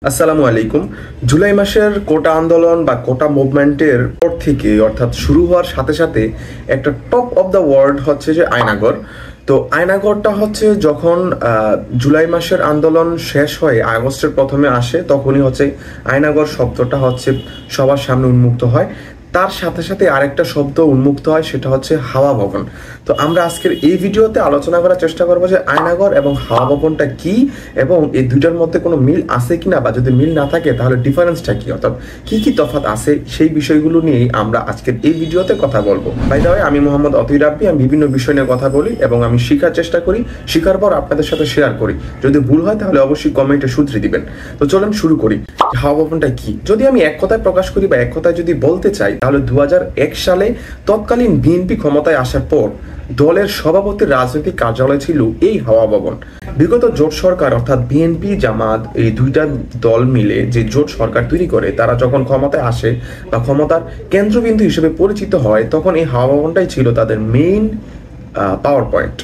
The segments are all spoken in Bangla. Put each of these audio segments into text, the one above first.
আসসালামু আলাইকুম। জুলাই মাসের কোটা আন্দোলন বা কোটা মুভমেন্টের পর থেকে অর্থাৎ শুরু হওয়ার সাথে সাথে একটা টপ অফ দ্য ওয়ার্ল্ড হচ্ছে যে আয়নাগর। তো আয়নাগরটা হচ্ছে যখন জুলাই মাসের আন্দোলন শেষ হয়ে আগস্টের প্রথমে আসে তখনই হচ্ছে আয়নাগর শব্দটা হচ্ছে সবার সামনে উন্মুক্ত হয়। তার সাথে সাথে আরেকটা শব্দ উন্মুক্ত হয়, সেটা হচ্ছে হাওয়া ভবন। তো আমরা আজকের এই ভিডিওতে আলোচনা করার চেষ্টা করবো যে আয়নাগর এবং হাওয়া ভবনটা কি এবং এই দুইটার মধ্যে কোনো মিল আছে কিনা, বা যদি মিল না থাকে তাহলে ডিফারেন্সটা কি, অর্থাৎ কি কি তফাৎ আছে সেই বিষয়গুলো নিয়েই আমরা আজকের এই ভিডিওতে কথা বলবো। বাই দ্য ওয়ে, আমি মোহাম্মদ অতই রাব্বি। আমি বিভিন্ন বিষয় নিয়ে কথা বলি এবং আমি শেখার চেষ্টা করি, শেখার পর আপনাদের সাথে শেয়ার করি। যদি ভুল হয় তাহলে অবশ্যই কমেন্টে শুধরে দিবেন। তো চলুন শুরু করি। হাওয়া ভবনটা কি যদি আমি এক কথায় প্রকাশ করি বা এক কথায় যদি বলতে চাই, তাহলে 2001 সালে তৎকালীন বিএনপি ক্ষমতায় আসার পর দলের সভাপতির রাজনৈতিক কার্যালয় ছিল এই হাওয়া ভবন। বিগত জোট সরকার অর্থাৎ বিএনপি জামাত এই দুইটা দল মিলে যে জোট সরকার তৈরি করে, তারা যখন ক্ষমতায় আসে বা ক্ষমতার কেন্দ্রবিন্দু হিসেবে পরিচিত হয়, তখন এই হাওয়া ভবনটাই ছিল তাদের মেইন পাওয়ার পয়েন্ট।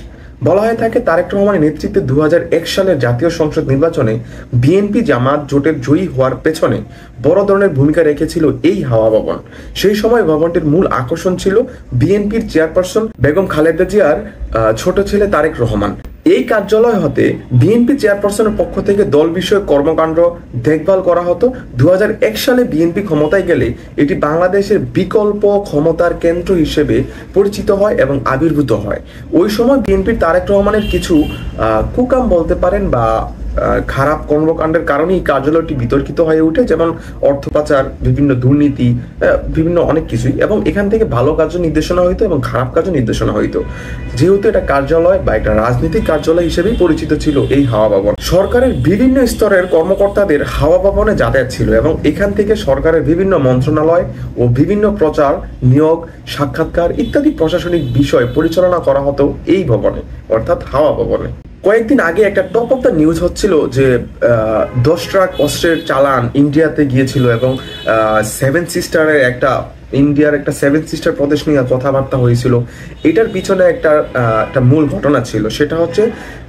বলা হয়ে থাকে তারেক রহমানের নেতৃত্বে 2001 সালের জাতীয় সংসদ নির্বাচনে বিএনপি জামাত জোটের জয়ী হওয়ার পেছনে বড় ধরনের ভূমিকা রেখেছিল এই হাওয়া ভবন। সেই সময় ভবনটির মূল আকর্ষণ ছিল বিএনপির চেয়ারপারসন বেগম খালেদা জিয়ার ছোট ছেলে তারেক রহমান। এই কার্যালয় হতে বিএনপি চেয়ারপারসনের পক্ষ থেকে দল বিষয়ক কর্মকাণ্ড দেখভাল করা হতো। 2001 সালে বিএনপি ক্ষমতায় গেলে এটি বাংলাদেশের বিকল্প ক্ষমতার কেন্দ্র হিসেবে পরিচিত হয় এবং আবির্ভূত হয়। ওই সময় বিএনপির তারেক রহমানের কিছু কুকাম বলতে পারেন বা খারাপ কর্মকাণ্ডের কারণেই কার্যালয়টি বিতর্কিত হয়ে ওঠে, যেমন অর্থ পাচার, বিভিন্ন দুর্নীতি, বিভিন্ন অনেক কিছুই। এবং এখান থেকে ভালো কাজও নির্দেশনা হইতো এবং খারাপ কাজও নির্দেশনা হইতো। যেহেতু এটা কার্যালয় বা একটা রাজনৈতিক কার্যালয় হিসেবেই পরিচিত ছিল এই হাওয়া ভবন। সরকারের বিভিন্ন স্তরের কর্মকর্তাদের হাওয়া ভবনে যাতায়াত ছিল এবং এখান থেকে সরকারের বিভিন্ন মন্ত্রণালয় ও বিভিন্ন প্রচার, নিয়োগ, সাক্ষাৎকার ইত্যাদি প্রশাসনিক বিষয় পরিচালনা করা হতো এই ভবনে অর্থাৎ হাওয়া ভবনে। কয়েকদিন আগে একটা টপ অফ দ্য নিউজ হচ্ছিল যে 10 ট্রাক অস্ত্রের চালান ইন্ডিয়াতে গিয়েছিল এবং ইন্ডিয়ার একটা 7 সিস্টার প্রদেশ নিয়ে কথাবার্তা হয়েছিল। এটার পিছনে একটা মূল ঘটনা ছিল, সেটা হচ্ছে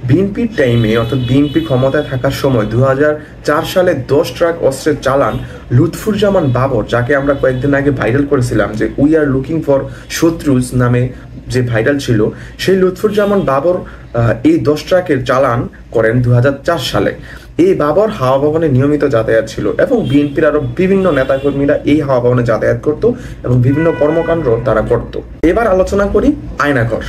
বিএনপির টাইমে অর্থাৎ বিএনপি ক্ষমতায় থাকার সময় 2004 সালে 10 ট্রাক অস্ত্রের চালান লুৎফুজ্জামান বাবর, যাকে আমরা কয়েকদিন আগে ভাইরাল করেছিলাম যে উই আর লুকিং ফর শত্রুজ নামে যে ভাইরাল ছিল, সেই লুৎফুজ্জামান বাবর এই 10 ট্রাকের চালান করেন 2004 সালে। এই বাবর হাওয়া ভবনে নিয়মিত যাতায়াত ছিল এবং বিএনপির আরো বিভিন্ন নেতাকর্মীরা এই হাওয়া ভবনে যাতায়াত করত এবং বিভিন্ন কর্মকাণ্ড তারা করত। এবার আলোচনা করি আয়নাগর।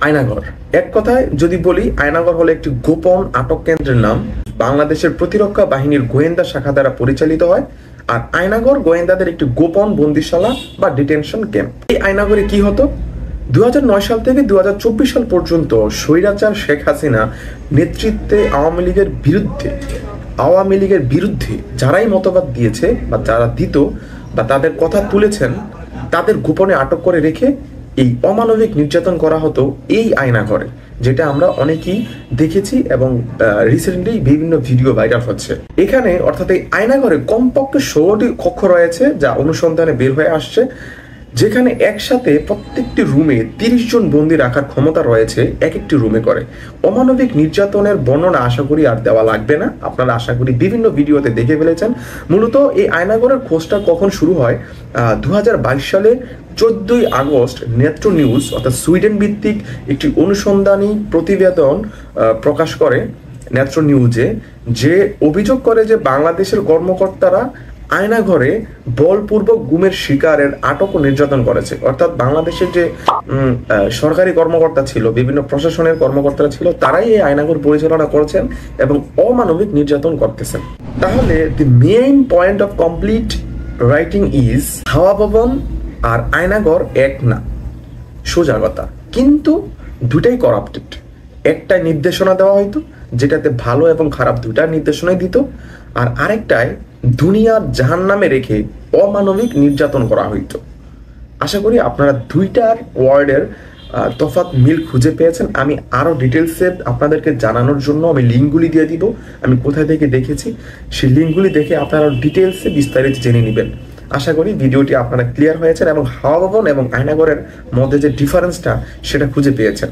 আয়নাগর এক কথায় যদি বলি, আয়নাগর হলো একটি গোপন আটক কেন্দ্রের নাম। বাংলাদেশের প্রতিরক্ষা বাহিনীর গোয়েন্দা শাখা দ্বারা পরিচালিত হয়। আর আয়নাগর গোয়েন্দাদের একটি গোপন বন্দিশালা বা ডিটেনশন ক্যাম্প। এই আয়নাগরে কি হতো? 2009 সাল থেকে 2024 সাল পর্যন্ত স্বৈরাচার শেখ হাসিনা নেতৃত্বে আওয়ামী লীগের বিরুদ্ধে যারাই মতবাদ দিয়েছে বা যারা দিত বা তাদের কথা তুলেছেন, তাদের গোপনে আটক করে রেখে এই অমানবিক নির্যাতন করা হতো এই আয়নাঘরে, যেটা আমরা অনেকেই দেখেছি এবং রিসেন্টলি বিভিন্ন ভিডিও ভাইরাল হচ্ছে। এখানে অর্থাৎ এই আয়নাঘরে কমপক্ষে 16টি কক্ষ রয়েছে যা অনুসন্ধানে বের হয়ে আসছে, যেখানে একসাথে প্রত্যেকটি রুমে 30 জন বন্দী রাখার ক্ষমতা রয়েছে এক একটি রুমে করে। অমানবিক নির্যাতনের বর্ণনা আশা করি আর দেওয়া লাগবে না, আপনারা আশা করি বিভিন্ন ভিডিওতে দেখে ফেলেছেন। মূলত এই আয়নাগরের খোঁজটা কখন শুরু হয়? 2022 সালে 14ই আগস্ট নেত্র নিউজ অর্থাৎ সুইডেন ভিত্তিক একটি অনুসন্ধানী প্রতিবেদন প্রকাশ করে নেত্র নিউজে, যে অভিযোগ করে যে বাংলাদেশের কর্মকর্তারা আয়নাঘরে বলপূর্বক গুমের শিকারের আটক ও নির্যাতন করেছে। অর্থাৎ বাংলাদেশের যে সরকারি কর্মকর্তা ছিল, বিভিন্ন প্রশাসনের কর্মকর্তারা ছিল, তারাই এই আয়নাঘর পরিচালনা করেছেন এবং অমানবিক নির্যাতন করতেছেন। তাহলে the main point of complete writing is হাওয়া ভবন আর আয়নাঘর এক না, সোজা কথা। কিন্তু দুটাই করাপ্টেড। একটাই নির্দেশনা দেওয়া হয়তো যেটাতে ভালো এবং খারাপ দুটা নির্দেশনাই দিত, আর আরেকটায় দুনিয়ার জাহান্নামে রেখে অমানবিক নির্যাতন করা হইতো। আশা করি আপনারা দুইটার ওয়ার্ডের তফাৎ মিল খুঁজে পেয়েছেন। আমি আরো ডিটেলসে আপনাদেরকে জানানোর জন্য আমি লিঙ্কগুলি দিয়ে দিব, আমি কোথায় থেকে দেখেছি সেই লিঙ্কগুলি দেখে আপনারা ডিটেলসে বিস্তারিত জেনে নেবেন। আশা করি ভিডিওটি আপনারা ক্লিয়ার হয়েছেন এবং হাওয়া ভবন এবং আয়নাগরের মধ্যে যে ডিফারেন্সটা সেটা খুঁজে পেয়েছেন।